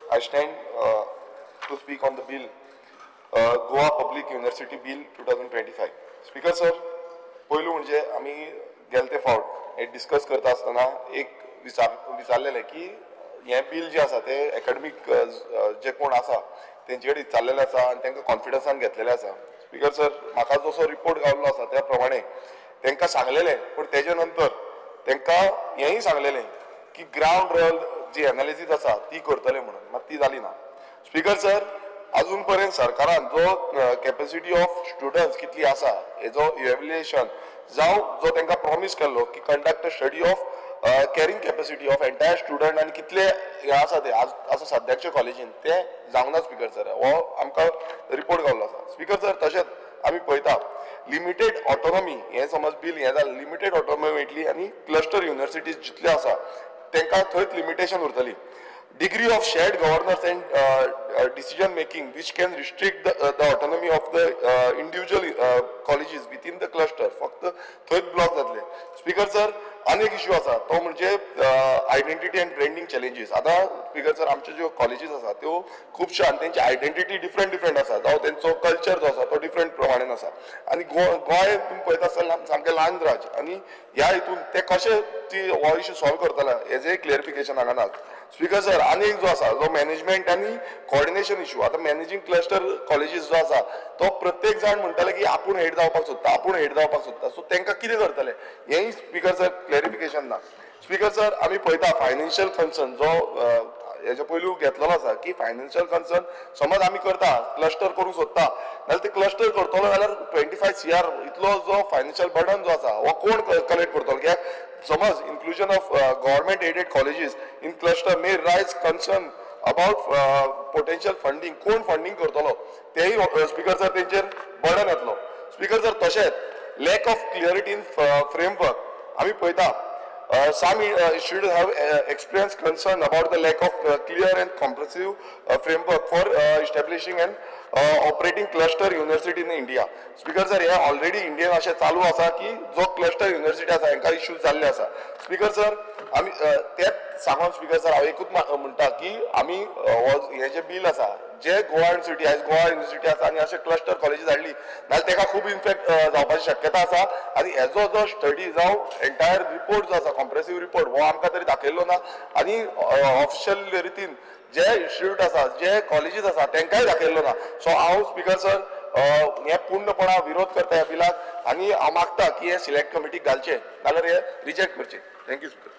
I stand to speak on the bill, Goa Public University Bill 2025. Speaker sir, पहिलं म्हणजे आम्ही गेले ते फावट हे डिस्कस करता आसतना एक विचारलेले की हे बिल जे आसा ते एकेडमिक जे कोण आसा तेंचे कडेन चाललेले आसा आनी तांकां कॉन्फिडन्सान घेतलेले आसा. स्पीकर सर, म्हाका जसो रिपोर्ट गावल्लो आसा त्या प्रमाणे तांकां सांगलेले, पूण तेजे नंतर तांकां हेंय सांगलेलें की ग्राउंड लेवल जी एनालिसीस आसा ती करतले म्हणून, मात ती जाली ना. स्पीकर सर, अजून पर्यंत सरकारान जो कॅपॅसिटी ऑफ स्टुडंट्स कितली आसा हेजो इव्हॅल्युएशन जावं जो तांकां प्रॉमिस केल्लो की conduct a study of carrying capacity of entire student आनी कितले हे आसा ते आसा सद्याच्या कॉलेजीन ते जावना. स्पीकर सर, हो आमकां रिपोर्ट गावल्लो आसा. स्पीकर सर, तशेंच आमी पळयता लिमिटेड ऑटोनॉमी हे समज बिल हे जालें लिमिटेड ऑटोनॉमी मेळटली आनी क्लस्टर युनिवर्सिटीज जितल्यो आसा तांकां थंयच लिमिटेशन उरतली. Degree of shared governance and decision making which can restrict the autonomy of the individual colleges within the cluster फक्त थंयच ब्लॉक जातले. स्पीकर सर, अनेक इश्यू आसा तो म्हणजे आयडेंटिटी अँड ब्रँडिंग चॅलेंजीस. आतां स्पीकर सर, आमच्यो ज्यो कॉलेजीस आसा त्यो खुबश्यो आनी तेंची आयडेंटिटी डिफरंट आसा जावं तेंचो कल्चर जो आसा तो डिफरंट प्रमाणेन आसा आनी गोंय तुमी पळयता आसतना सामकें ल्हान राज्य आनी ह्या हितून ते कशें ती हो इश्यू सॉल्व करतले हेजें क्लियरिफिकेशन हांगा ना. स्पीकर सर, आनी एक जो आसा जो मॅनेजमेंट आनी कोऑर्डिनेशन इश्यू. आतां मॅनेजिंग क्लस्टर कॉलेजीस जो आसा तो प्रत्येक जाण म्हणटाले की आपूण हेड जावपाक सोदता सो तांकां कितें करतले हेंय स्पीकर सर क्लियरिफिकेशन ना. स्पीकर सर, आमी पळयता फायनान्शियल कन्सर्न जो हेजे पयलू घेतलेलो आसा की फायनान्शियल कन्सर्न समज आमी करता क्लस्टर करूंक सोदता जाल्यार ते क्लस्टर करतलो जाल्यार 25 CR इतलो जो फायनान्शियल बर्डन जो आसा हो कोण कलेक्ट करतलो. कित्याक समज inclusion of government aided colleges in cluster may raise concern about potential funding. कोण फंडिंग करतलो तेही स्पीकर सर तेंचेर बर्डन येतलो. स्पीकर सर, तशेंच lack of clarity in framework आमी पळयता. Some should have experienced concern about the lack of clear and comprehensive framework for establishing and operating cluster university in India. Speaker sir, हे already Indian अशें चालू आसा की जो cluster university आसा हांकां इश्यूज जाल्ले आसा. स्पीकर सर, आमी तेच सांगून स्पीकर सर हांव एकूच म्हणटा की आमी हे जे बिल आसा जे गोवा युनिवर्सिटी आयज गोवा युनिवर्सिटी आसा आनी अशें क्लस्टर कॉलेजीस हाडली नाल्यार ताका खूब इन्फॅक्ट जावपाची शक्यता आसा आनी हेजो जो स्टडी जावं एंटायर रिपोर्ट जो आसा कॉम्प्रेसिव्ह रिपोर्ट हो आमकां तरी दाखयल्लो ना आनी ऑफिशियल रितीन जे इन्स्टिट्यूट आसा जे कॉलेजीस आसा तांकांय दाखयल्लो ना. सो हांव स्पीकर सर हे पूर्णपणान विरोध करता ह्या बिलाक आनी हांव मागता की हे सिलेक्ट कमिटीक घालचे नाल्यार हे रिजेक्ट करचे. Thank you speaker.